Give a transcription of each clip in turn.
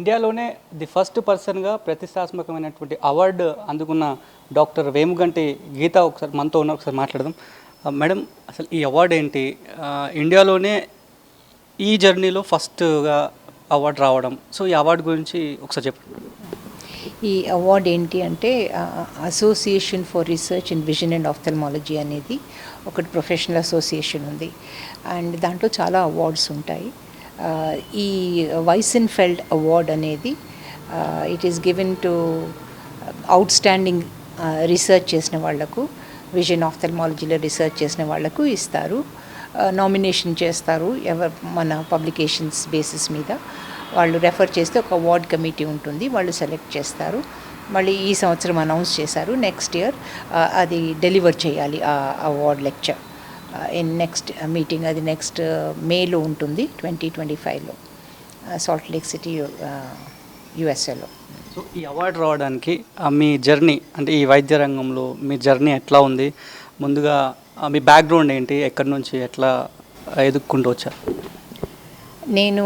ఇండియాలోనే the first పర్సన్గా ప్రతిష్టాత్మకమైనటువంటి award అందుకున్న డాక్టర్ వేముగంటి గీత ఒకసారి మనతో ఉన్న ఒకసారి మాట్లాడదాం. మేడం, అసలు ఈ అవార్డు ఏంటి? ఇండియాలోనే ఈ జర్నీలో ఫస్ట్గా అవార్డు రావడం, సో ఈ అవార్డు గురించి ఒకసారి చెప్పండి. ఈ అవార్డు ఏంటి అంటే association for research in vision and ophthalmology అనేది ఒకటి ప్రొఫెషనల్ అసోసియేషన్ ఉంది. అండ్ దాంట్లో చాలా అవార్డ్స్ ఉంటాయి. ఈ వైసెన్ఫెల్డ్ అవార్డ్ అనేది it is given to out standing research చేసిన వాళ్లకు, విజన్ ఆఫ్థల్మాలజీలో రీసెర్చ్ చేసిన వాళ్లకు ఇస్తారు. నామినేషన్ చేస్తారు మన పబ్లికేషన్స్ బేసిస్ మీద. వాళ్ళు రెఫర్ చేస్తే ఒక అవార్డ్ కమిటీ ఉంటుంది, వాళ్ళు సెలెక్ట్ చేస్తారు. మళ్ళీ ఈ సంవత్సరం అనౌన్స్ చేశారు, నెక్స్ట్ ఇయర్ అది డెలివర్ చేయాలి ఆ award lecture in next meeting. అది నెక్స్ట్ మేలో ఉంటుంది, 2025లో సాల్ట్ లేక్ సిటీ యుఎస్ఏలో. సో ఈ అవార్డు రావడానికి మీ జర్నీ, అంటే ఈ వైద్య రంగంలో మీ జర్నీ ఎట్లా ఉంది? ముందుగా మీ బ్యాక్గ్రౌండ్ ఏంటి? ఎక్కడి నుంచి ఎట్లా ఎదుక్కుంటూ వచ్చారు? నేను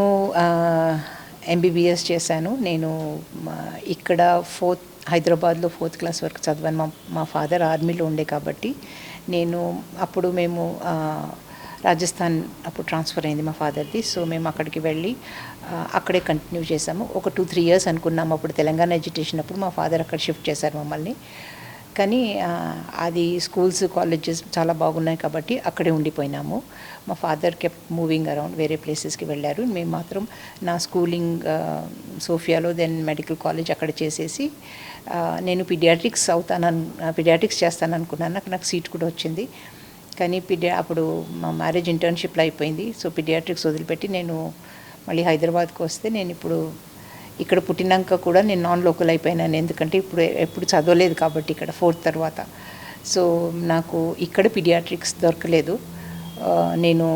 ఎంబీబీఎస్ చేశాను. నేను ఇక్కడ హైదరాబాద్లో 4th క్లాస్ వరకు చదివాను. మా ఫాదర్ ఆర్మీలో ఉండే కాబట్టి అప్పుడు మేము రాజస్థాన్ అప్పుడు ట్రాన్స్ఫర్ అయింది మా ఫాదర్ది. సో మేము అక్కడికి వెళ్ళి అక్కడే కంటిన్యూ చేసాము. ఒక 2-3 ఇయర్స్ అనుకున్నాము. అప్పుడు తెలంగాణ ఎడ్యుకేషన్ అప్పుడు మా ఫాదర్ అక్కడ షిఫ్ట్ చేశారు మమ్మల్ని. కానీ అది స్కూల్స్ కాలేజెస్ చాలా బాగున్నాయి కాబట్టి అక్కడే ఉండిపోయినాము. మా ఫాదర్ కెప్ట్ మూవింగ్ అరౌండ్, వేరే ప్లేసెస్కి వెళ్ళారు. మేము మాత్రం నా స్కూలింగ్ సోఫియాలో, దెన్ మెడికల్ కాలేజ్ అక్కడ చేసేసి నేను పీడియాట్రిక్స్ చేస్తాను అనుకున్నాను. నాకు సీట్ కూడా వచ్చింది. కానీ అప్పుడు మా మ్యారేజ్ ఇంటర్న్షిప్లో అయిపోయింది. సో పీడియాట్రిక్స్ వదిలిపెట్టి నేను మళ్ళీ హైదరాబాద్కి వస్తే, నేను ఇప్పుడు ఇక్కడ పుట్టినాక కూడా నేను నాన్ లోకల్ అయిపోయినాను. ఎందుకంటే ఎప్పుడు చదవలేదు కాబట్టి ఇక్కడ 4th తర్వాత. సో నాకు ఇక్కడ పీడియాట్రిక్స్ దొరకలేదు. నేను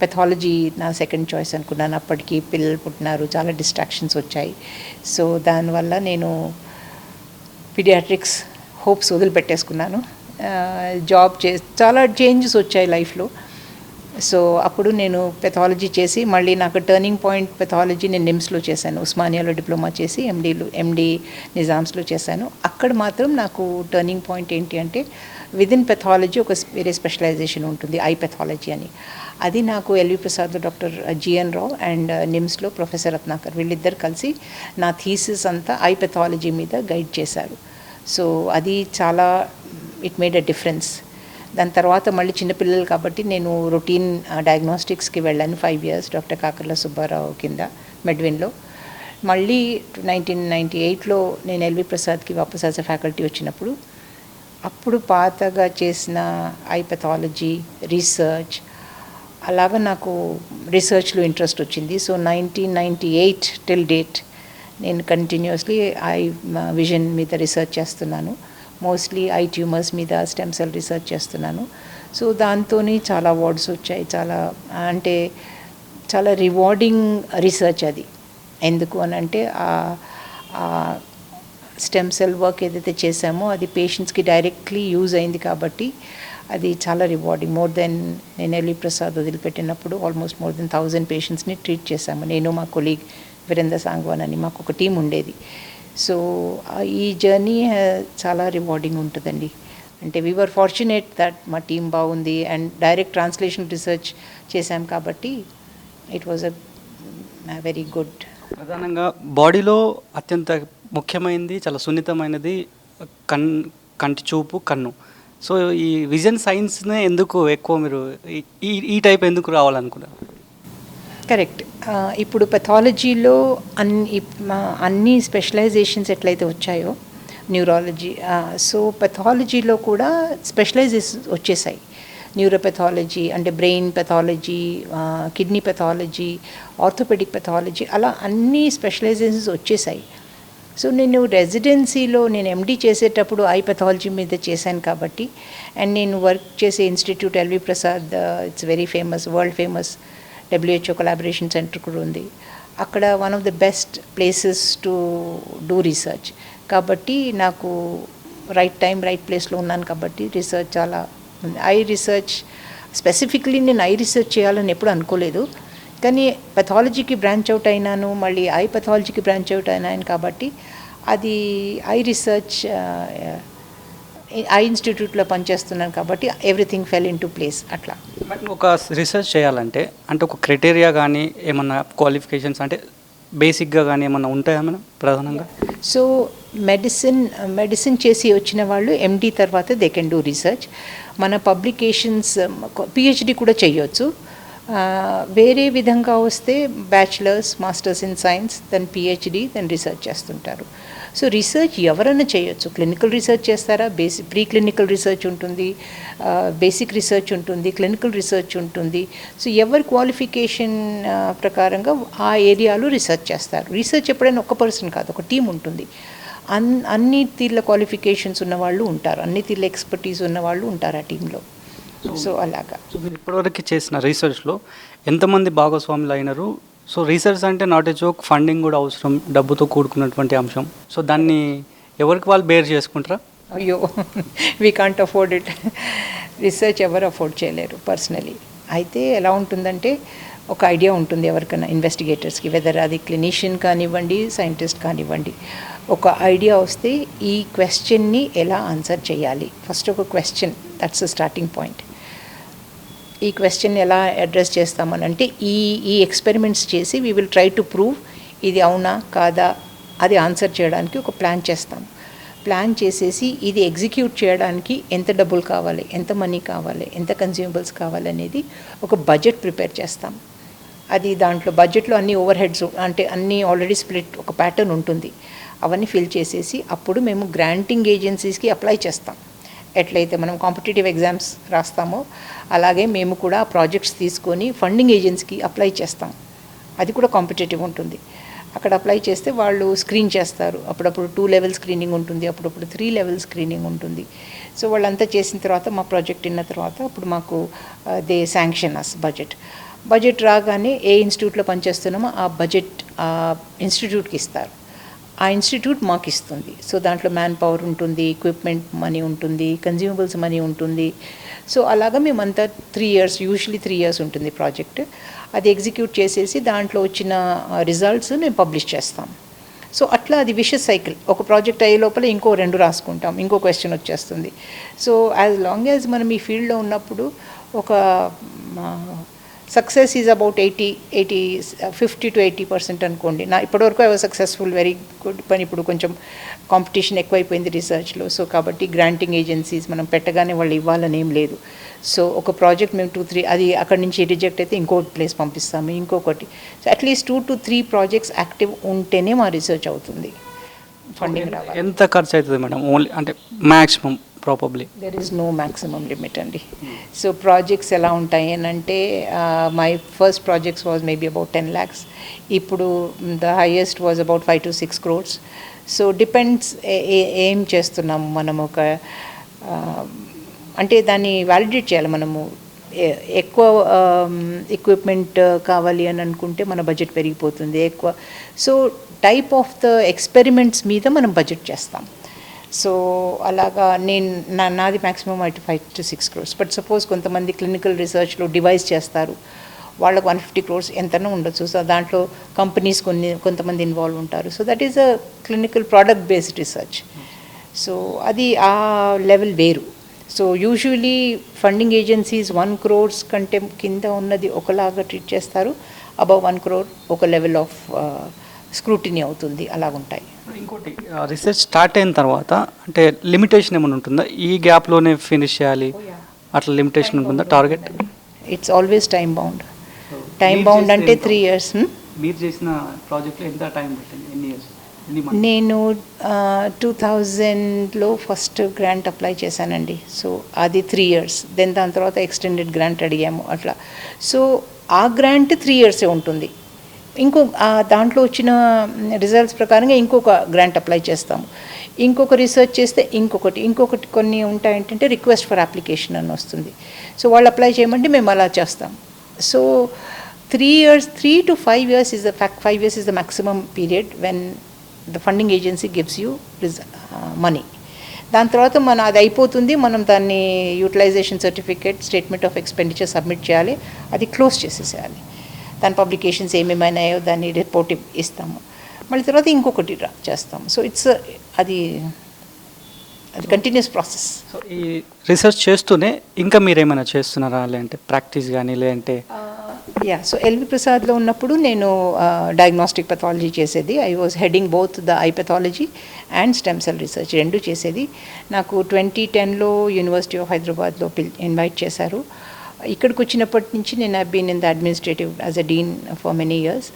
పెథాలజీ నా సెకండ్ చాయిస్ అనుకున్నాను. అప్పటికి పిల్లలు పుట్టినారు, చాలా డిస్ట్రాక్షన్స్ వచ్చాయి. సో దానివల్ల నేను పీడియాట్రిక్స్ హోప్స్ వదిలిపెట్టేసుకున్నాను. చాలా చేంజెస్ వచ్చాయి లైఫ్లో. సో అప్పుడు నేను పెథాలజీ చేసి, మళ్ళీ నాకు టర్నింగ్ పాయింట్ పెథాలజీ నేను నిమ్స్లో చేశాను. ఉస్మానియాలో డిప్లొమా చేసి ఎండి నిజామ్స్లో చేశాను. అక్కడ మాత్రం నాకు టర్నింగ్ పాయింట్ ఏంటి అంటే, విదిన్ పెథాలజీ ఒక వేరే స్పెషలైజేషన్ ఉంటుంది, ఐ పెథాలజీ అని. అది నాకు ఎల్వి ప్రసాద్లో డాక్టర్ జిఎన్ రావు అండ్ నిమ్స్లో ప్రొఫెసర్ రత్నాకర్, వీళ్ళిద్దరు కలిసి నా థీసిస్ అంతా ఐ పెథాలజీ మీద గైడ్ చేశారు. సో అది చాలా ఇట్ మేడ్ అ డిఫరెన్స్. దాని తర్వాత మళ్ళీ చిన్నపిల్లలు కాబట్టి నేను రొటీన్ డయాగ్నోస్టిక్స్కి వెళ్ళాను 5 ఇయర్స్ డాక్టర్ కాకర్ల సుబ్బారావు కింద మెడ్విన్లో. మళ్ళీ 1998లో నేను ఎల్వి ప్రసాద్కి వాపస్ యాజ్ ఎ ఫ్యాకల్టీ వచ్చినప్పుడు, అప్పుడు పాతగా చేసిన ఐ పెథాలజీ రీసెర్చ్, అలాగా నాకు రీసెర్చ్లో ఇంట్రెస్ట్ వచ్చింది. సో 1998 టిల్ డేట్ నేను కంటిన్యూస్లీ ఐ విజన్ మీద రీసెర్చ్ చేస్తున్నాను. మోస్ట్లీ ఐ ట్యూమర్స్ మీద స్టెమ్ సెల్ రీసెర్చ్ చేస్తున్నాను. సో దాంతో చాలా అవార్డ్స్ వచ్చాయి. చాలా రివార్డింగ్ రీసెర్చ్ అది. ఎందుకు అని అంటే స్టెమ్ సెల్ వర్క్ ఏదైతే చేశామో అది పేషెంట్స్కి డైరెక్ట్లీ యూజ్ అయింది కాబట్టి అది చాలా రివార్డింగ్. మోర్ దెన్ నేను ఎల్వి ప్రసాద్ వదిలిపెట్టినప్పుడు ఆల్మోస్ట్ మోర్ దెన్ 1000 పేషెంట్స్ని ట్రీట్ చేశాము. నేను, మా కొలీగ్ వీరేంద్ర సాంగ్వాన్ అని మాకు ఒక టీం ఉండేది. సో ఈ జర్నీ చాలా రివార్డింగ్ ఉంటుందండి. అంటే వీఆర్ ఫార్చునేట్ దట్ మా టీం బాగుంది అండ్ డైరెక్ట్ ట్రాన్స్లేషన్ రీసెర్చ్ చేశాం కాబట్టి it was a very good. ప్రధానంగా బాడీలో అత్యంత ముఖ్యమైనది, చాలా సున్నితమైనది కంటి చూపు, కన్ను. సో ఈ విజన్ సైన్స్నే ఎందుకు ఎక్కువ మీరు ఈ టైప్ ఎందుకు రావాలనుకున్నారు? కరెక్ట్. ఇప్పుడు పెథాలజీలో అన్ని స్పెషలైజేషన్స్ ఎట్లయితే వచ్చాయో, న్యూరాలజీ, సో పెథాలజీలో కూడా స్పెషలైజేషన్స్ వచ్చేసాయి. న్యూరోపెథాలజీ అంటే brain pathology, kidney pathology, orthopaedic pathology, అలా అన్ని స్పెషలైజేషన్స్ వచ్చేసాయి. సో నేను రెసిడెన్సీలో నేను ఎండి చేసేటప్పుడు ఐ పెథాలజీ మీద చేశాను కాబట్టి, అండ్ నేను వర్క్ చేసే institute LV Prasad, it's very famous, world famous WHO collaboration centre కూడా ఉంది. అక్కడ one of the best places to do research. కాబట్టి నాకు రైట్ టైం రైట్ ప్లేస్లో ఉన్నాను కాబట్టి రీసెర్చ్ చాలా ఉంది. ఐ రీసెర్చ్ స్పెసిఫిక్లీ నేను ఐ రీసెర్చ్ చేయాలని ఎప్పుడు అనుకోలేదు. కానీ పెథాలజీకి బ్రాంచ్ అవుట్ అయినాను, మళ్ళీ ఐ పెథాలజీకి బ్రాంచ్ అవుట్ అయినాను కాబట్టి అది ఐ రీసెర్చ్ ఐ ఇన్స్టిట్యూట్లో పనిచేస్తున్నాను కాబట్టి everything fell in to place అట్లా. బట్ ఒక రీసెర్చ్ చేయాలంటే అంటే ఒక క్రైటీరియా కానీ ఏమన్నా క్వాలిఫికేషన్స్ అంటే బేసిక్గా కానీ ఏమన్నా ఉంటాయా మేడం ప్రధానంగా? సో మెడిసిన్ చేసి వచ్చిన వాళ్ళు ఎండి తర్వాత దే కెన్ డూ రీసెర్చ్. మన పబ్లికేషన్స్ పిహెచ్డి కూడా చేయొచ్చు. వేరే విధంగా వస్తే bachelors, masters in science, then PhD, then research చేస్తుంటారు. సో రీసెర్చ్ ఎవరైనా చేయొచ్చు. క్లినికల్ రీసెర్చ్ చేస్తారా, ప్రీ క్లినికల్ రీసెర్చ్ ఉంటుంది, బేసిక్ రీసెర్చ్ ఉంటుంది, క్లినికల్ రీసెర్చ్ ఉంటుంది. సో ఎవరి క్వాలిఫికేషన్ ప్రకారంగా ఆ ఏరియాలో రీసెర్చ్ చేస్తారు. రీసెర్చ్ ఎప్పుడైనా ఒక పర్సన్ కాదు, ఒక టీం ఉంటుంది. అన్ని తీర్ల క్వాలిఫికేషన్స్ ఉన్నవాళ్ళు ఉంటారు, అన్ని తీర్ల ఎక్స్పర్టీస్ ఉన్నవాళ్ళు ఉంటారు ఆ టీంలో. సో అలాగా. సో మీరు ఇప్పటివరకు చేసిన రీసెర్చ్లో ఎంతమంది భాగస్వాములు అయినారు? సో రీసెర్చ్ అంటే నాట్ ఏ జోక్, ఫండింగ్ కూడా అవసరం, డబ్బుతో కూడుకున్నటువంటి అంశం. సో దాన్ని ఎవరికి వాళ్ళు బేర్ చేసుకుంటారా? అయ్యో, we can't afford it. Research ఎవరు అఫోర్డ్ చేయలేరు పర్సనలీ. అయితే ఎలా ఉంటుందంటే ఒక ఐడియా ఉంటుంది ఎవరికైనా ఇన్వెస్టిగేటర్స్కి, వెదర్ అది క్లినిషియన్ కానివ్వండి, సైంటిస్ట్ కానివ్వండి. ఒక ఐడియా వస్తే ఈ క్వశ్చన్ని ఎలా ఆన్సర్ చేయాలి, ఫస్ట్ ఒక question, that's the starting point. ఈ క్వశ్చన్ ఎలా అడ్రస్ చేస్తామని అంటే ఈ ఎక్స్పెరిమెంట్స్ చేసి we will try to prove ఇది అవునా కాదా అది ఆన్సర్ చేయడానికి ఒక ప్లాన్ చేస్తాం. ప్లాన్ చేసేసి ఇది ఎగ్జిక్యూట్ చేయడానికి ఎంత డబ్బులు కావాలి, ఎంత మనీ కావాలి, ఎంత కన్స్యూమబుల్స్ కావాలి అనేది ఒక బడ్జెట్ ప్రిపేర్ చేస్తాం. అది దాంట్లో బడ్జెట్లో అన్ని ఓవర్ హెడ్స్ అంటే అన్నీ ఆల్రెడీ స్ప్లిట్ ఒక ప్యాటర్న్ ఉంటుంది. అవన్నీ ఫిల్ చేసేసి అప్పుడు మేము గ్రాంటింగ్ ఏజెన్సీస్కి అప్లై చేస్తాం. ఎట్లయితే మనం కాంపిటేటివ్ ఎగ్జామ్స్ రాస్తామో అలాగే మేము కూడా ప్రాజెక్ట్స్ తీసుకొని ఫండింగ్ ఏజెన్సీకి అప్లై చేస్తాం. అది కూడా కాంపిటేటివ్ ఉంటుంది. అక్కడ అప్లై చేస్తే వాళ్ళు స్క్రీన్ చేస్తారు. అప్పుడప్పుడు 2 లెవెల్ స్క్రీనింగ్ ఉంటుంది, అప్పుడప్పుడు 3 లెవెల్ స్క్రీనింగ్ ఉంటుంది. సో వాళ్ళంతా చేసిన తర్వాత మా ప్రాజెక్ట్ అయిన తర్వాత అప్పుడు మాకు దే శాంక్షన్ అస్ బడ్జెట్ రాగానే ఏ ఇన్స్టిట్యూట్లో పనిచేస్తున్నామో ఆ బడ్జెట్ ఇన్స్టిట్యూట్కి ఇస్తారు. ఆ ఇన్స్టిట్యూట్ మాకు ఇస్తుంది. సో దాంట్లో మ్యాన్ పవర్ ఉంటుంది, ఎక్విప్మెంట్ మనీ ఉంటుంది, కన్జ్యూమబుల్స్ మనీ ఉంటుంది. సో అలాగా మేమంతా 3 years, యూజువలీ 3 years ఉంటుంది ప్రాజెక్ట్. అది ఎగ్జిక్యూట్ చేసేసి దాంట్లో వచ్చిన రిజల్ట్స్ మేము పబ్లిష్ చేస్తాం. సో అట్లా అది విషస్ సైకిల్. ఒక ప్రాజెక్ట్ అయ్యే లోపల ఇంకో 2 రాసుకుంటాం, ఇంకో క్వశ్చన్ వచ్చేస్తుంది. సో యాజ్ లాంగ్ యాజ్ మనం ఈ ఫీల్డ్లో ఉన్నప్పుడు ఒక సక్సెస్ ఈజ్ అబౌట్ 50 to 80% అనుకోండి. ఇప్పటివరకు I was successful, very good. పని ఇప్పుడు కొంచెం కాంపిటీషన్ ఎక్కువైపోయింది రీసెర్చ్లో. సో కాబట్టి గ్రాంటింగ్ ఏజెన్సీస్ మనం పెట్టగానే వాళ్ళు ఇవ్వాలని ఏం లేదు. సో ఒక ప్రాజెక్ట్ మేము 2-3 అది అక్కడి నుంచి రిజెక్ట్ అయితే ఇంకో ప్లేస్ పంపిస్తాము, ఇంకొకటి. So at least 2 to 3 projects active ఉంటేనే మా రీసెర్చ్ అవుతుంది, ఫండింగ్ రావాలి. ఎంత ఖర్చు అవుతుంది మేడం ఓన్లీ అంటే maximum? Probably there is no maximum limit అండి. సో ప్రాజెక్ట్స్ ఎలా ఉంటాయి అని అంటే my first projects was maybe about 10 lakhs. ఇప్పుడు the highest was about 5 to 6 crores. So depends ఏం చేస్తున్నాము మనం. ఒక అంటే దాన్ని వ్యాలిడేట్ చేయాలి మనము. ఎక్కువ ఎక్విప్మెంట్ కావాలి అని అనుకుంటే మన బడ్జెట్ పెరిగిపోతుంది ఎక్కువ. So type of the experiments మీద మనం బడ్జెట్ చేస్తాం. సో అలాగా నాది maximum 5 to 6 crores. But suppose కొంతమంది క్లినికల్ రీసెర్చ్లో డివైస్ చేస్తారు, వాళ్ళకు 150 crores ఎంతనో ఉండొచ్చు. సో దాంట్లో కంపెనీస్ కొంతమంది ఇన్వాల్వ్ ఉంటారు. So that is a clinical product based research. So అది ఆ లెవెల్ వేరు. So usually funding agencies 1 crores కంటే కింద ఉన్నది ఒకలాగా ట్రీట్ చేస్తారు, అబవ్ 1 crore ఒక లెవెల్ ఆఫ్ స్క్రూటినీ అవుతుంది, అలాగుంటాయి. ఇంకోటి రీసెర్చ్ స్టార్ట్ అయిన తర్వాత అంటే లిమిటేషన్ ఏమైనా ఉంటుందా? ఈ గ్యాప్లోనే ఫినిష్ చేయాలి అట్లా లిమిటేషన్ ఉంటుందా target? It's always time bound. Time bound అంటే 3 years. మీరు చేసిన ప్రాజెక్ట్లో ఎంత టైం పట్టింది, ఎన్ని ఇయర్స్? నేను 2000లో ఫస్ట్ గ్రాంట్ అప్లై చేశానండి. సో అది 3 years. దెన్ దాని తర్వాత ఎక్స్టెండెడ్ గ్రాంట్ అడిగాము అట్లా. సో ఆ గ్రాంట్ 3 years ఉంటుంది. దాంట్లో వచ్చిన రిజల్ట్స్ ప్రకారంగా ఇంకొక గ్రాంట్ అప్లై చేస్తాము. ఇంకొక రీసెర్చ్ చేస్తే ఇంకొకటి కొన్ని ఉంటాయంటే రిక్వెస్ట్ ఫర్ అప్లికేషన్ అని వస్తుంది. సో వాళ్ళు అప్లై చేయమంటే మేము అలా చేస్తాం. So 3 to 5 years is the fact. 5 years is the maximum period when the funding agency gives you money. దాని తర్వాత అది అయిపోతుంది, మనం దాన్ని utilisation certificate, statement of expenditure submit చేయాలి, అది క్లోజ్ చేసేసేయాలి. దాని పబ్లికేషన్స్ ఏమేమైనాయో దాన్ని రిపోర్ట్ ఇస్తాము, మళ్ళీ తర్వాత ఇంకొకటి చేస్తాము. సో ఇట్స్ అది కంటిన్యూస్ ప్రాసెస్. సో ఈ రీసెర్చ్ చేస్తూనే ఇంకా మీరు ఏమైనా చేస్తున్నారా, లేదంటే ప్రాక్టీస్ కానీ, లేదంటే? సో ఎల్వి ప్రసాద్లో ఉన్నప్పుడు నేను డయాగ్నోస్టిక్ పెథాలజీ చేసేది. I was heading both the eye pathology and stem cell research రెండు చేసేది. నాకు 2010లో యూనివర్సిటీ ఆఫ్ హైదరాబాద్లో ఇన్వైట్ చేశారు. ఇక్కడికి వచ్చినప్పటి నుంచి నేను I been in the administrative as a dean for many years.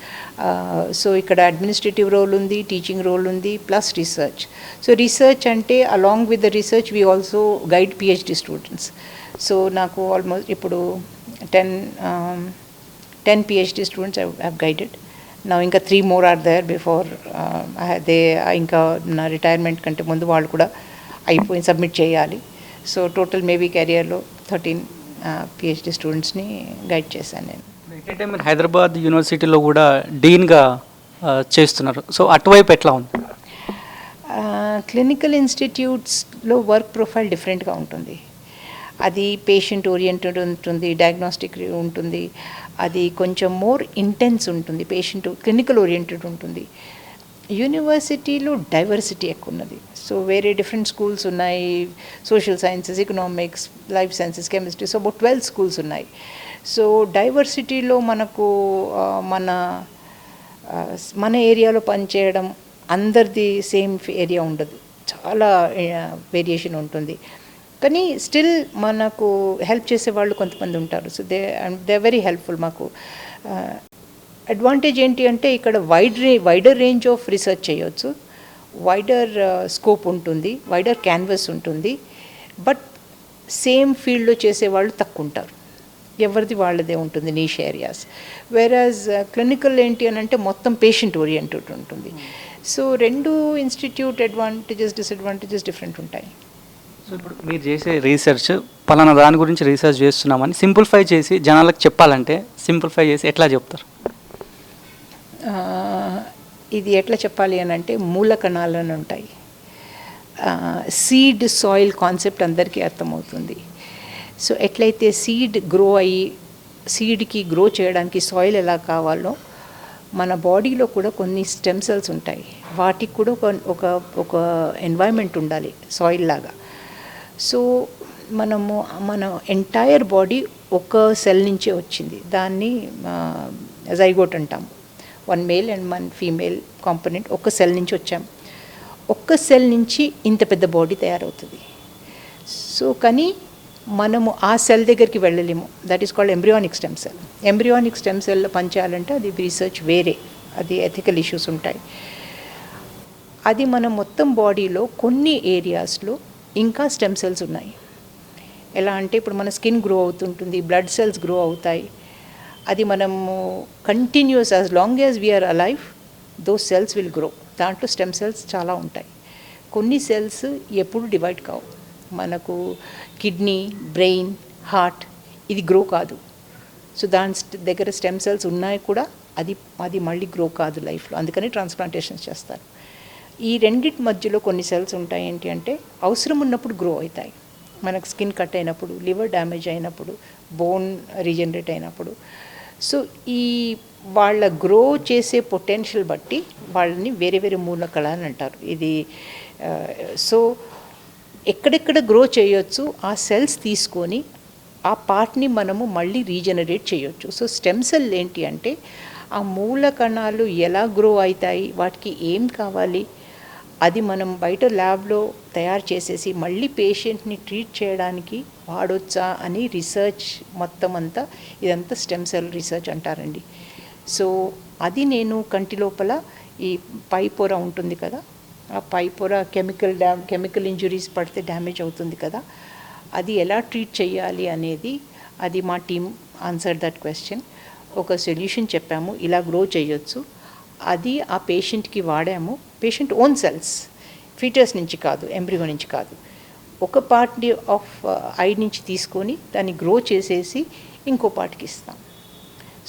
So ఇక్కడ అడ్మినిస్ట్రేటివ్ రోల్ ఉంది, టీచింగ్ రోల్ ఉంది, ప్లస్ రీసెర్చ్. సో రీసెర్చ్ అంటే along with the research we also guide PhD students. So నాకు ఆల్మోస్ట్ ఇప్పుడు 10 PhD students I have guided. Now ఇంకా 3 more are there before ఇంకా నా retirement కంటే ముందు వాళ్ళు కూడా అయిపోయి సబ్మిట్ చేయాలి. సో టోటల్ మేబీ కెరియర్లో 13 PhD స్టూడెంట్స్ని గైడ్ చేశాను నేను. ఏంటంటే మీరు హైదరాబాద్ యూనివర్సిటీలో కూడా డీన్గా చేస్తున్నారు. సో అటువైపు ఎట్లా ఉంది? క్లినికల్ ఇన్స్టిట్యూట్స్లో వర్క్ ప్రొఫైల్ డిఫరెంట్గా ఉంటుంది. అది పేషెంట్ ఓరియంటెడ్ ఉంటుంది, డయాగ్నోస్టిక్ ఉంటుంది, అది కొంచెం మోర్ ఇంటెన్స్ ఉంటుంది, పేషెంట్ క్లినికల్ ఓరియంటెడ్ ఉంటుంది. యూనివర్సిటీలో డైవర్సిటీ ఎక్కువ ఉన్నది. సో వేరే డిఫరెంట్ స్కూల్స్ ఉన్నాయి, social sciences, economics, life sciences, chemistry, so about 12 schools ఉన్నాయి. సో డైవర్సిటీలో మనకు మన ఏరియాలో పనిచేయడం అందరిది సేమ్ ఏరియా ఉండదు, చాలా వేరియేషన్ ఉంటుంది. కానీ స్టిల్ మనకు హెల్ప్ చేసే వాళ్ళు కొంతమంది ఉంటారు. So they very helpful. మాకు అడ్వాంటేజ్ ఏంటి అంటే ఇక్కడ వైడర్ రేంజ్ ఆఫ్ రీసెర్చ్ చేయొచ్చు, వైడర్ స్కోప్ ఉంటుంది, వైడర్ క్యాన్వస్ ఉంటుంది. బట్ సేమ్ ఫీల్డ్లో చేసేవాళ్ళు తక్కువ ఉంటారు, ఎవరిది వాళ్ళదే ఉంటుంది నీష్ ఏరియాస్. వేరాజ్ క్లినికల్ ఏంటి అని అంటే మొత్తం పేషెంట్ ఓరియంటెడ్ ఉంటుంది. సో రెండు ఇన్స్టిట్యూట్ అడ్వాంటేజెస్ డిసడ్వాంటేజెస్ డిఫరెంట్ ఉంటాయి. సో ఇప్పుడు మీరు చేసే రీసెర్చ్ పలానా దాని గురించి రీసెర్చ్ చేస్తున్నామని సింప్లిఫై చేసి జనాలకు చెప్పాలంటే సింప్లిఫై చేసి ఎట్లా చెప్తారు? ఇది ఎట్లా చెప్పాలి అని అంటే మూల కణాలను ఉంటాయి. సీడ్ సాయిల్ కాన్సెప్ట్ అందరికీ అర్థమవుతుంది. సో ఎట్లయితే సీడ్ గ్రో అయ్యి సీడ్కి గ్రో చేయడానికి సాయిల్ ఎలా కావాలో మన బాడీలో కూడా కొన్ని స్టెమ్ సెల్స్ ఉంటాయి, వాటికి కూడా ఒక ఎన్వైరన్మెంట్ ఉండాలి సాయిల్ లాగా. సో మన ఎంటైర్ బాడీ ఒక సెల్ నుంచే వచ్చింది, దాన్ని జైగోట్ అంటాము. 1 మేల్ అండ్ 1 ఫీమేల్ కాంపోనెంట్ ఒక సెల్ నుంచి వచ్చాం. ఒక్క సెల్ నుంచి ఇంత పెద్ద బాడీ తయారవుతుంది. సో కానీ మనము ఆ సెల్ దగ్గరికి వెళ్ళలేము. That is called embryonic stem cell. Embryonic stem సెల్లో పనిచేయాలంటే అది రీసెర్చ్ వేరే, అది ఎథికల్ ఇష్యూస్ ఉంటాయి. అది మన మొత్తం బాడీలో కొన్ని ఏరియాస్లో ఇంకా స్టెమ్ సెల్స్ ఉన్నాయి. ఎలా అంటే ఇప్పుడు మన స్కిన్ గ్రో అవుతుంటుంది, బ్లడ్ సెల్స్ గ్రో అవుతాయి. అది మనము continues as long as we are alive those cells will grow. దాంట్లో స్టెమ్ సెల్స్ చాలా ఉంటాయి. కొన్ని సెల్స్ ఎప్పుడు డివైడ్ కావు. మనకు కిడ్నీ, బ్రెయిన్, హార్ట్ ఇది గ్రో కాదు. సో దాని దగ్గర స్టెమ్ సెల్స్ ఉన్నాయి కూడా, అది మళ్ళీ గ్రో కాదు లైఫ్లో, అందుకని ట్రాన్స్ప్లాంటేషన్స్ చేస్తారు. ఈ రెండింటి మధ్యలో కొన్ని సెల్స్ ఉంటాయి ఏంటి అంటే అవసరం ఉన్నప్పుడు గ్రో అవుతాయి. మనకు స్కిన్ కట్ అయినప్పుడు, లివర్ డ్యామేజ్ అయినప్పుడు, బోన్ రీజనరేట్ అయినప్పుడు. సో ఈ వాళ్ళ గ్రో చేసే పొటెన్షియల్ బట్టి వాళ్ళని వేరే వేరే మూలకణాలు అంటారు. ఇది సో ఎక్కడెక్కడ గ్రో చేయొచ్చు ఆ సెల్స్ తీసుకొని ఆ పార్ట్ని మనము మళ్ళీ రీజనరేట్ చేయొచ్చు. సో స్టెమ్ సెల్ ఏంటి అంటే ఆ మూల కణాలు ఎలా గ్రో అవుతాయి, వాటికి ఏం కావాలి, అది మనం బయట ల్యాబ్లో తయారు చేసేసి మళ్ళీ పేషెంట్ని ట్రీట్ చేయడానికి వాడొచ్చా అని రీసెర్చ్ మొత్తం అంతా, ఇదంతా స్టెమ్ సెల్ రీసెర్చ్ అంటారండి. సో అది నేను కంటి లోపల ఈ పై పొర ఉంటుంది కదా, ఆ పై పొర కెమికల్ ఇంజురీస్ పడితే డ్యామేజ్ అవుతుంది కదా, అది ఎలా ట్రీట్ చేయాలి అనేది, అది మా టీమ్ ఆన్సర్ దట్ క్వశ్చన్. ఒక సొల్యూషన్ చెప్పాము, ఇలా గ్రో చేయొచ్చు. అది ఆ పేషెంట్కి వాడాము. పేషెంట్ ఓన్ సెల్స్, ఫీటర్స్ నుంచి కాదు, ఎంబ్రియో నుంచి కాదు, ఒక పార్ట్ ఆఫ్ ఐ నుంచి తీసుకొని దాన్ని గ్రో చేసేసి ఇంకో పార్ట్కి ఇస్తాం.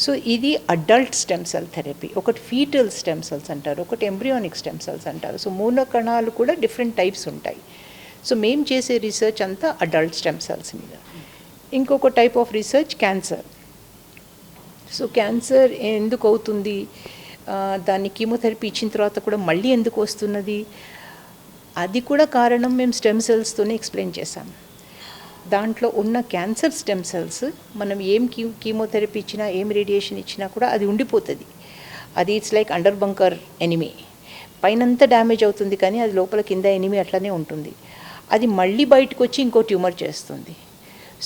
సో ఇది అడల్ట్ స్టెమ్ సెల్ థెరపీ. ఒకటి ఫీటల్ స్టెమ్ సెల్స్ అంటారు, ఒకటి ఎంబ్రియానిక్ స్టెమ్ సెల్స్ అంటారు. సో మూల కణాలు కూడా డిఫరెంట్ టైప్స్ ఉంటాయి. సో మేము చేసే రీసెర్చ్ అంతా అడల్ట్ స్టెమ్ సెల్స్ మీద. ఇంకొక type of research cancer. So cancer ఎందుకు అవుతుంది, దాన్ని కీమోథెరపీ ఇచ్చిన తర్వాత కూడా మళ్ళీ ఎందుకు వస్తున్నది, అది కూడా కారణం మేము స్టెమ్ సెల్స్తోనే ఎక్స్ప్లెయిన్ చేశాం. దాంట్లో ఉన్న క్యాన్సర్ స్టెమ్ సెల్స్ మనం ఏం కీమోథెరపీ ఇచ్చినా ఏం రేడియేషన్ ఇచ్చినా కూడా అది ఉండిపోతుంది. అది it's like under bunker enemy, పైనంతా డ్యామేజ్ అవుతుంది కానీ అది లోపల కింద ఎనిమీ అట్లనే ఉంటుంది. అది మళ్ళీ బయటకు వచ్చి ఇంకో ట్యూమర్ చేస్తుంది.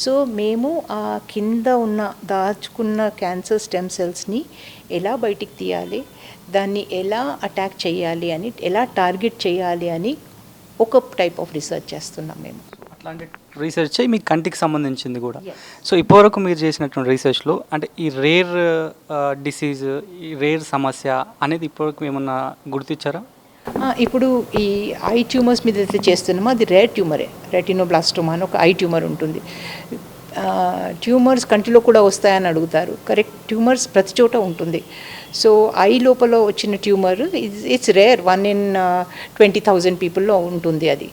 సో మేము ఆ కింద ఉన్న దాచుకున్న క్యాన్సర్ స్టెమ్ సెల్స్ని ఎలా బయటికి తీయాలి, దాన్ని ఎలా అటాక్ చేయాలి అని, ఎలా టార్గెట్ చేయాలి అని ఒక టైప్ ఆఫ్ రీసెర్చ్ చేస్తున్నాం మేము. అట్లాంటి రీసెర్చ్ మీ కంటికి సంబంధించింది కూడా. సో ఇప్పటివరకు మీరు చేసినటువంటి రీసెర్చ్లో అంటే ఈ రేర్ డిసీజ్, ఈ రేర్ సమస్య అనేది ఇప్పటివరకు ఏమన్నా గుర్తించారా? ఇప్పుడు ఈ ఐ ట్యూమర్స్ మీద అయితే చేస్తున్నామో అది రేర్ ట్యూమరే, రెటినోబ్లాస్టోమా అని ఒక ఐ ట్యూమర్ ఉంటుంది. ట్యూమర్స్ కంటిలో కూడా వస్తాయని అడుగుతారు. కరెక్ట్, ట్యూమర్స్ ప్రతి చోట ఉంటుంది. సో ఐ లోపల వచ్చిన ట్యూమర్ ఇట్స్ రేర్, 1 in 20,000 పీపుల్లో ఉంటుంది అది.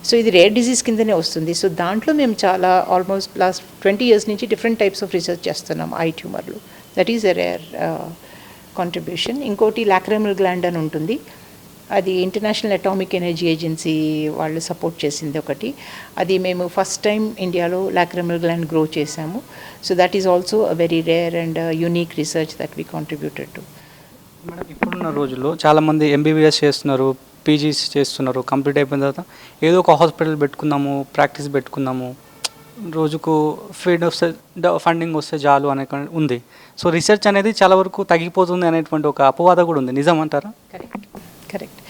సో ఇది రేర్ డిజీజ్ కిందనే వస్తుంది. సో దాంట్లో మేము చాలా ఆల్మోస్ట్ లాస్ట్ 20 years నుంచి డిఫరెంట్ టైప్స్ ఆఫ్ రీసెర్చ్ చేస్తున్నాం ఐ ట్యూమర్లు. That is a rare contribution. ఇంకోటి లాక్రిమల్ గ్లాండ్ అని ఉంటుంది, అది ఇంటర్నేషనల్ అటామిక్ ఎనర్జీ ఏజెన్సీ వాళ్ళు సపోర్ట్ చేసింది ఒకటి. అది మేము ఫస్ట్ టైం ఇండియాలో లాక్రిమల్ గ్లాండ్ గ్రో చేశాము. So that is also a very rare and unique research that we contributed to. Madam, ఇప్పుడున్న రోజుల్లో చాలామంది ఎంబీబీఎస్ చేస్తున్నారు, పీజీస్ చేస్తున్నారు. కంప్లీట్ అయిపోయిన తర్వాత ఏదో ఒక హాస్పిటల్ పెట్టుకుందాము, ప్రాక్టీస్ పెట్టుకుందాము, రోజుకు ఫండింగ్ వస్తే చాలు అనే ఉంది. సో రీసెర్చ్ అనేది చాలా వరకు తగ్గిపోతుంది అనేటువంటి ఒక అపవాద కూడా ఉంది. నిజం అంటారా? కరెక్ట్.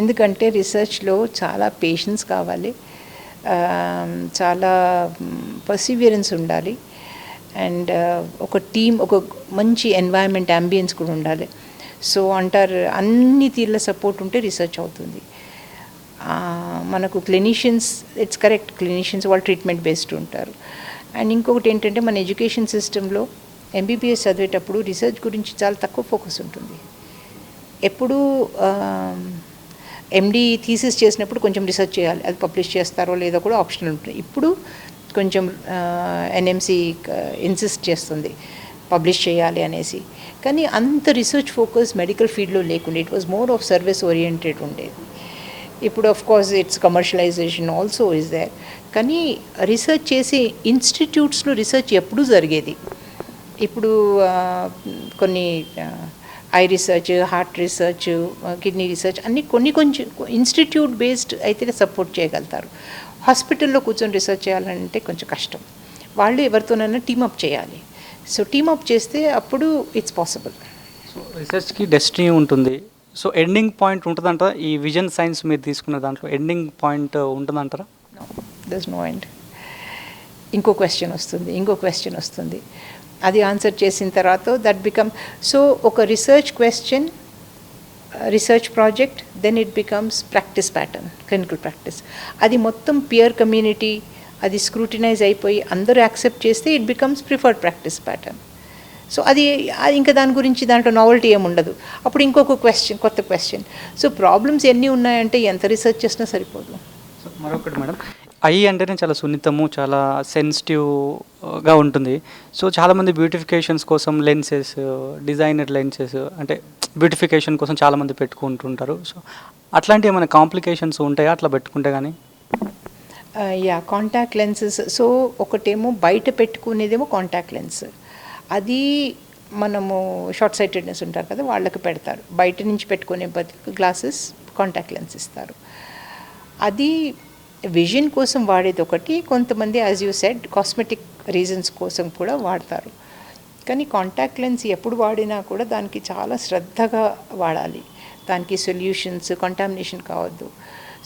ఎందుకంటే రీసెర్చ్లో చాలా పేషెన్స్ కావాలి, చాలా పర్సివియరెన్స్ ఉండాలి, అండ్ ఒక టీమ్, ఒక మంచి ఎన్వైరన్మెంట్, అంబియన్స్ కూడా ఉండాలి. సో అంటారు అన్ని తీర్ల సపోర్ట్ ఉంటే రీసెర్చ్ అవుతుంది. మనకు క్లినిషియన్స్, ఇట్స్ కరెక్ట్, క్లినిషియన్స్ వాళ్ళు ట్రీట్మెంట్ బేస్డ్ ఉంటారు. అండ్ ఇంకొకటి ఏంటంటే మన ఎడ్యుకేషన్ సిస్టంలో ఎంబీబీఎస్ చదివేటప్పుడు రీసెర్చ్ గురించి చాలా తక్కువ ఫోకస్ ఉంటుంది. ఎప్పుడు ఎండి థీసిస్ చేసినప్పుడు కొంచెం రీసెర్చ్ చేయాలి, అది పబ్లిష్ చేస్తారో లేదో కూడా ఆప్షనల్ ఉంటుంది. ఇప్పుడు కొంచెం ఎన్ఎంసి ఇన్సిస్ట్ చేస్తుంది పబ్లిష్ చేయాలి అనేసి. కానీ అంత రీసెర్చ్ ఫోకస్ మెడికల్ ఫీల్డ్లో లేకుండా it was more of service oriented ఉండేది. ఇప్పుడు of course it's commercialisation also is there. కానీ రీసెర్చ్ చేసే ఇన్స్టిట్యూట్స్లో రీసెర్చ్ ఎప్పుడూ జరిగేది. ఇప్పుడు కొన్ని eye research, heart research, kidney research అన్నీ కొంచెం ఇన్స్టిట్యూట్ బేస్డ్ అయితే సపోర్ట్ చేయగలుగుతారు. హాస్పిటల్లో కూర్చొని రీసెర్చ్ చేయాలంటే కొంచెం కష్టం. వాళ్ళు ఎవరితోనైనా టీమప్ చేయాలి. సో టీమప్ చేస్తే అప్పుడు ఇట్స్ పాసిబుల్. సో రీసెర్చ్కి డెస్టినీ ఉంటుంది. సో ఎండింగ్ పాయింట్ ఉంటుందంటారా? ఈ విజన్ సైన్స్ మీరు తీసుకున్న దాంట్లో ఎండింగ్ పాయింట్ ఉంటుందంటారా? There's no end. ఇంకో క్వశ్చన్ వస్తుంది, అది ఆన్సర్ చేసిన తర్వాత దట్ బికమ్, సో ఒక research question, research project, then it becomes practice pattern, clinical practice. అది మొత్తం పియర్ కమ్యూనిటీ అది స్క్రూటినైజ్ అయిపోయి అందరూ యాక్సెప్ట్ చేస్తే it becomes preferred practice pattern. So అది ఇంకా దాని గురించి దాంట్లో నావల్టీ ఏముండదు. అప్పుడు ఇంకొక క్వశ్చన్, కొత్త క్వశ్చన్. సో ప్రాబ్లమ్స్ ఎన్ని ఉన్నాయంటే ఎంత రీసెర్చ్ చేసినా సరిపోదు. సో మరొకటి మేడం, ఐ అంటేనే చాలా సున్నితము, చాలా సెన్సిటివ్గా ఉంటుంది. సో చాలామంది బ్యూటిఫికేషన్స్ కోసం లెన్సెస్, డిజైనర్ లెన్సెస్ అంటే బ్యూటిఫికేషన్ కోసం చాలామంది పెట్టుకుంటుంటారు. సో అట్లాంటి ఏమైనా కాంప్లికేషన్స్ ఉంటాయా అట్లా పెట్టుకుంటే కానీ? Contact lenses. సో ఒకటేమో బయట పెట్టుకునేదేమో కాంటాక్ట్ లెన్స్, అది మనము షార్ట్ సైటెడ్నెస్ ఉంటారు కదా వాళ్ళకి పెడతారు. బయట నుంచి పెట్టుకునే బదులు గ్లాసెస్, కాంటాక్ట్ లెన్స్ ఇస్తారు. అది విజన్ కోసం వాడేది ఒకటి. కొంతమంది as you said cosmetic reasons కోసం కూడా వాడతారు. కానీ కాంటాక్ట్ లెన్స్ ఎప్పుడు వాడినా కూడా దానికి చాలా శ్రద్ధగా వాడాలి. దానికి సొల్యూషన్స్, కంటామినేషన్ కావద్దు.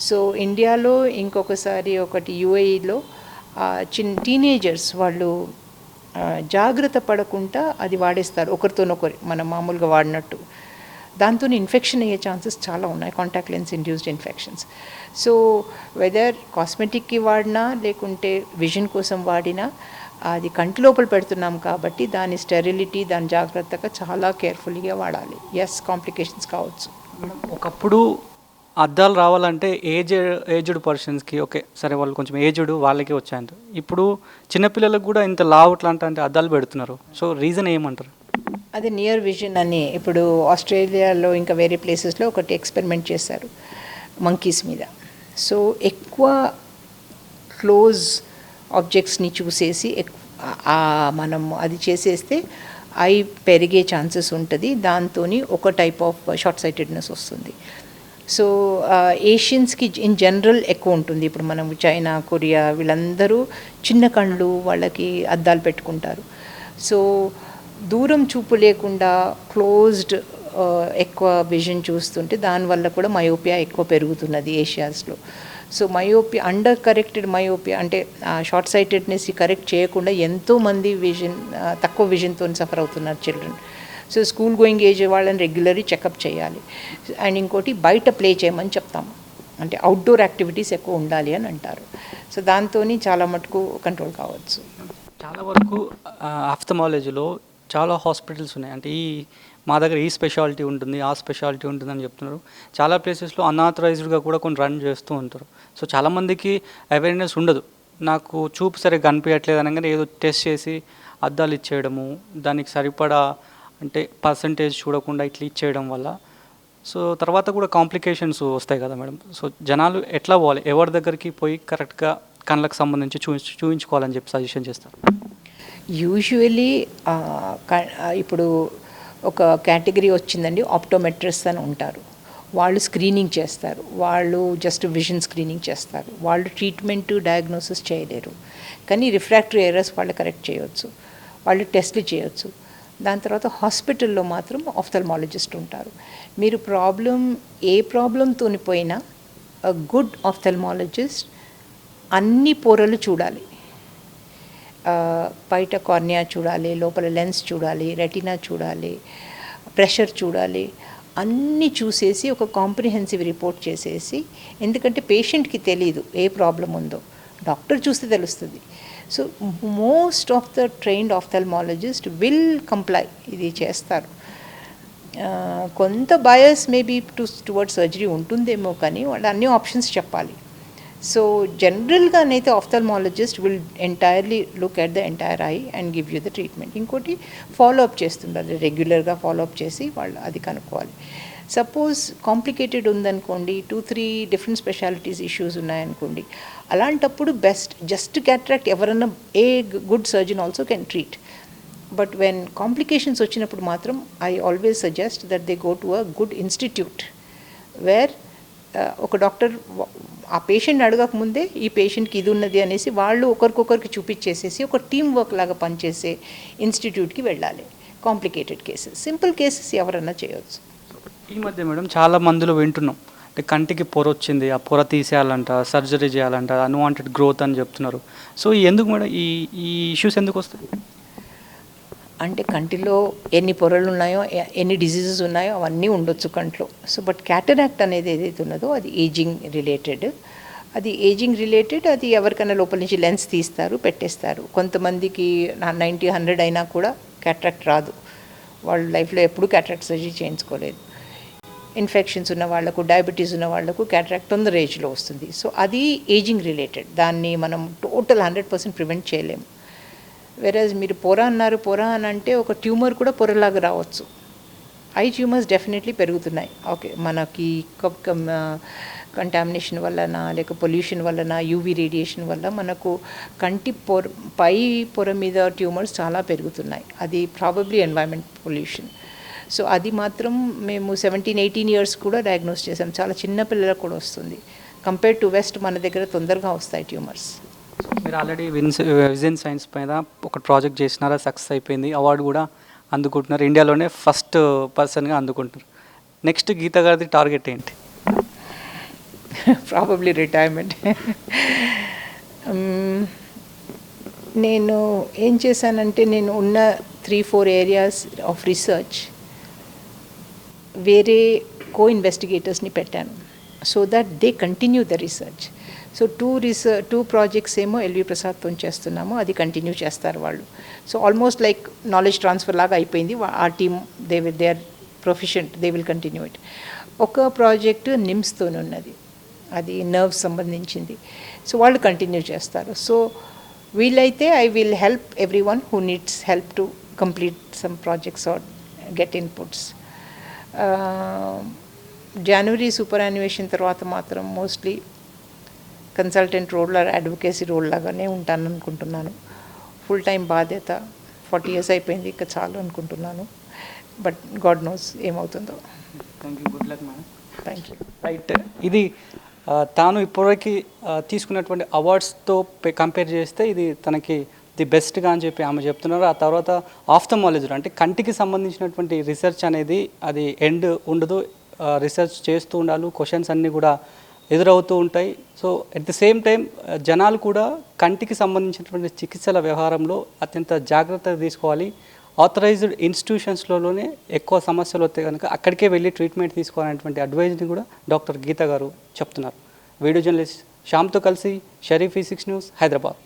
సో ఇండియాలో ఇంకొకసారి ఒకటి యూఏఈలో టీనేజర్స్ వాళ్ళు జాగ్రత్త పడకుండా అది వాడేస్తారు ఒకరితోనొకరు, మనం మామూలుగా వాడినట్టు. దాంతో ఇన్ఫెక్షన్ అయ్యే ఛాన్సెస్ చాలా ఉన్నాయి, contact lens induced infections. So whether కాస్మెటిక్కి వాడినా లేకుంటే విజన్ కోసం వాడినా అది కంటి లోపల పెడుతున్నాం కాబట్టి దాని స్టెరిలిటీ, దాని జాగ్రత్తగా చాలా కేర్ఫుల్గా వాడాలి. ఎస్, కాంప్లికేషన్స్ కావచ్చు. ఒకప్పుడు అద్దాలు రావాలంటే ఏజ్డ్ పర్సన్స్కి ఓకే సరే, వాళ్ళు కొంచెం ఏజ్డ్ వాళ్ళకి వచ్చాయంట. ఇప్పుడు చిన్నపిల్లలకు కూడా ఇంత లావు ఇట్లా అంటే అద్దాలు పెడుతున్నారు. సో రీజన్ ఏమంటారు? అది నియర్ విజన్ అని ఇప్పుడు ఆస్ట్రేలియాలో ఇంకా వేరే ప్లేసెస్లో ఒకటి ఎక్స్పెరిమెంట్ చేశారు మంకీస్ మీద. సో ఎక్కువ క్లోజ్ ఆబ్జెక్ట్స్ని చూసేసి మనం అది చేసేస్తే ఐ పెరిగే ఛాన్సెస్ ఉంటుంది, దాంతో ఒక టైప్ ఆఫ్ షార్ట్ సైటెడ్నెస్ వస్తుంది. సో ఏషియన్స్కి ఇన్ జనరల్ ఎక్కువ ఉంటుంది. ఇప్పుడు మనం చైనా, కొరియా వీళ్ళందరూ చిన్న కళ్ళు, వాళ్ళకి అద్దాలు పెట్టుకుంటారు. సో దూరం చూపు లేకుండా క్లోజ్డ్ ఎక్కువ విజన్ చూస్తుంటే దానివల్ల కూడా మయోపియా ఎక్కువ పెరుగుతున్నది ఏషియాస్లో. So myopia, under corrected myopia అంటే షార్ట్ సైటెడ్నెస్ కరెక్ట్ చేయకుండా ఎంతోమంది తక్కువ విజన్తో సఫర్ అవుతున్నారు children. So school going age వాళ్ళని రెగ్యులర్లీ చెకప్ చేయాలి. అండ్ ఇంకోటి బయట ప్లే చేయమని చెప్తాము, అంటే అవుట్డోర్ యాక్టివిటీస్ ఎక్కువ ఉండాలి అని అంటారు. సో దాంతో చాలా మటుకు కంట్రోల్ కావచ్చు. చాలా వరకు ఆఫ్థమాలజీలో చాలా హాస్పిటల్స్ ఉన్నాయి. అంటే మా దగ్గర ఈ స్పెషాలిటీ ఉంటుంది, ఆ స్పెషాలిటీ ఉంటుంది అని చెప్తున్నారు. చాలా ప్లేసెస్లో అన్ఆథరైజ్డ్గా కూడా కొన్ని రన్ చేస్తూ ఉంటారు. సో చాలామందికి అవేర్నెస్ ఉండదు. నాకు చూపు సరిగ్గా కనిపించట్లేదు అనగానే ఏదో టెస్ట్ చేసి అద్దాలు ఇచ్చేయడము, దానికి సరిపడా అంటే పర్సంటేజ్ చూడకుండా ఇట్లా ఇచ్చేయడం వల్ల సో తర్వాత కూడా కాంప్లికేషన్స్ వస్తాయి కదా మేడం. సో జనాలు ఎట్లా పోవాలి, ఎవరి దగ్గరికి పోయి కరెక్ట్గా కళ్ళకు సంబంధించి చూపించుకోవాలని చెప్పి సజెషన్ చేస్తారు? యూజువలీ ఇప్పుడు ఒక కేటగిరీ వచ్చిందండి, ఆప్టోమెట్రిస్ట్ అని ఉంటారు. వాళ్ళు స్క్రీనింగ్ చేస్తారు, వాళ్ళు జస్ట్ విజన్ స్క్రీనింగ్ చేస్తారు. వాళ్ళు ట్రీట్మెంట్ డయాగ్నోసిస్ చేయలేరు, కానీ రిఫ్రాక్టరీ ఎర్రర్స్ వాళ్ళు కరెక్ట్ చేయవచ్చు, వాళ్ళు టెస్ట్లు చేయవచ్చు. దాని తర్వాత హాస్పిటల్లో మాత్రం ఆఫ్థల్మాలజిస్ట్ ఉంటారు. మీరు ఏ ప్రాబ్లంతో పోయినా గుడ్ ఆఫ్థల్మాలజిస్ట్ అన్ని పొరలు చూడాలి. బయట కార్నియా చూడాలి, లోపల లెన్స్ చూడాలి, రెటినా చూడాలి, ప్రెషర్ చూడాలి, అన్నీ చూసేసి ఒక కాంప్రిహెన్సివ్ రిపోర్ట్ చేసేసి, ఎందుకంటే పేషెంట్కి తెలియదు ఏ ప్రాబ్లం ఉందో, డాక్టర్ చూస్తే తెలుస్తుంది. So most of the trained ophthalmologist will comply, ఇది చేస్తారు. కొంత బయస్ మేబీ టువర్డ్స్ సర్జరీ ఉంటుందేమో, కానీ వాళ్ళు అన్ని ఆప్షన్స్ చెప్పాలి. సో జనరల్గానైతే ophthalmologist will entirely look at the entire eye and give you the treatment. ఇంకోటి ఫాలోఅప్ చేస్తుండాలి, రెగ్యులర్గా ఫాలోఅప్ చేసి వాళ్ళు అది కనుక్కోవాలి. సపోజ్ కాంప్లికేటెడ్ ఉందనుకోండి, 2-3 డిఫరెంట్ స్పెషాలిటీస్ ఇష్యూస్ ఉన్నాయనుకోండి, అలాంటప్పుడు జస్ట్ క్యాట్రాక్ట్ ఎవరన్నా good surgeon also can treat. But when complications వచ్చినప్పుడు మాత్రం I always suggest that they go to a good institute where ఒక డాక్టర్ ఆ పేషెంట్ అడగకముందే ఈ పేషెంట్కి ఇది ఉన్నది అనేసి వాళ్ళు ఒకరికొకరికి చూపించేసేసి ఒక టీమ్ వర్క్ లాగా పనిచేసే ఇన్స్టిట్యూట్కి వెళ్ళాలి. కాంప్లికేటెడ్ కేసెస్, సింపుల్ కేసెస్ ఎవరన్నా చేయవచ్చు. ఈ మధ్య మేడం చాలా మందిలో వింటున్నాం, అంటే కంటికి పొర వచ్చింది, ఆ పొర తీసేయాలంట, సర్జరీ చేయాలంట, అన్వాంటెడ్ గ్రోత్ అని చెప్తున్నారు. సో ఎందుకు మేడం ఈ ఇష్యూస్ ఎందుకు వస్తాయి? అంటే కంటిలో ఎన్ని పొరలు ఉన్నాయో, ఎన్ని డిసీజెస్ ఉన్నాయో అవన్నీ ఉండొచ్చు కంట్లో. సో బట్ క్యాటరాక్ట్ అనేది ఏదైతే ఉన్నదో అది ఏజింగ్ రిలేటెడ్. అది ఎవరికైనా లోపల నుంచి లెన్స్ తీస్తారు, పెట్టేస్తారు. కొంతమందికి 90-100 అయినా కూడా క్యాటరాక్ట్ రాదు, వాళ్ళ లైఫ్లో ఎప్పుడూ క్యాటరాక్ట్ సర్జరీ చేయించుకోలేదు. ఇన్ఫెక్షన్స్ ఉన్న వాళ్ళకు, డయాబెటీస్ ఉన్న వాళ్ళకు క్యాటరాక్ట్ తొందర ఏజ్లో వస్తుంది. సో అది ఏజింగ్ రిలేటెడ్, దాన్ని మనం టోటల్ 100% ప్రివెంట్ చేయలేము. వెరాజ్ మీరు పొర అని అంటే ఒక ట్యూమర్ కూడా పొరలాగా రావచ్చు. ఐ ట్యూమర్స్ డెఫినెట్లీ పెరుగుతున్నాయి. ఓకే, మనకి కంటామినేషన్ వలన, లేక పొల్యూషన్ వలన, యూవీ రేడియేషన్ వల్ల మనకు కంటి పై పొర మీద ట్యూమర్స్ చాలా పెరుగుతున్నాయి. అది ప్రాబబ్లీ ఎన్వైరన్మెంట్ పొల్యూషన్. సో అది మాత్రం మేము 17-18 ఇయర్స్ కూడా డయాగ్నోస్ చేసాం. చాలా చిన్న పిల్లలకు కూడా వస్తుంది. కంపేర్ టు వెస్ట్ మన దగ్గర తొందరగా వస్తాయి ట్యూమర్స్. మీరు ఆల్రెడీ విజన్ సైన్స్ పైన ఒక ప్రాజెక్ట్ చేసినారా, సక్సెస్ అయిపోయింది, అవార్డు కూడా అందుకుంటున్నారు, ఇండియాలోనే ఫస్ట్ పర్సన్గా అందుకుంటున్నారు. నెక్స్ట్ గీత గారి టార్గెట్ ఏంటి? Probably retirement. నేను ఏం చేశానంటే, నేను ఉన్న 3-4 ఏరియాస్ ఆఫ్ రీసెర్చ్ వేరే ఇన్వెస్టిగేటర్స్ని పెట్టాను, so that they continue the research. So 2 projects ఏమో ఎల్వి ప్రసాద్తో చేస్తున్నాము, అది కంటిన్యూ చేస్తారు వాళ్ళు. So almost like knowledge transfer లాగా అయిపోయింది. ఆ team they are proficient, they will continue it. ఒక ప్రాజెక్ట్ నిమ్స్తో ఉన్నది, అది నర్వ్స్ సంబంధించింది, సో వాళ్ళు కంటిన్యూ చేస్తారు. సో వీళ్ళైతే I will help every one who needs help to complete some projects or get inputs. జనవరి సూపర్ యాన్యువేషన్ తర్వాత మాత్రం mostly consultant role advocacy role లాగానే ఉంటాను అనుకుంటున్నాను. ఫుల్ టైం బాధ్యత 40 years అయిపోయింది, ఇక చాలు అనుకుంటున్నాను. బట్ గాడ్ నోస్ ఏమవుతుందో. Thank you, good luck madam. Thank you. Right, ఇది తాను ఇప్పటివరకు తీసుకున్నటువంటి అవార్డ్స్తో కంపేర్ చేస్తే ఇది తనకి ది బెస్ట్గా అని చెప్పి ఆమె చెప్తున్నారు. ఆ తర్వాత ఆఫ్థమాలజీ అంటే కంటికి సంబంధించినటువంటి రీసెర్చ్ అనేది అది ఎండ్ ఉండదు, రీసెర్చ్ చేస్తూ ఉండాలి, క్వశ్చన్స్ అన్నీ కూడా ఎదురవుతూ ఉంటాయి. So at the same time జనాలు కూడా కంటికి సంబంధించినటువంటి చికిత్సల వ్యవహారంలో అత్యంత జాగ్రత్తగా తీసుకోవాలి. ఆథరైజ్డ్ ఇన్స్టిట్యూషన్స్లోనే ఎక్కువ సమస్యలు వస్తే కనుక అక్కడికే వెళ్ళి ట్రీట్మెంట్ తీసుకోవాలనేటువంటి అడ్వైజ్ని కూడా డాక్టర్ గీత గారు చెప్తున్నారు. వీడియో జర్నలిస్ట్ శ్యామ్తో కలిసి షరీఫ్, E6 న్యూస్, హైదరాబాద్.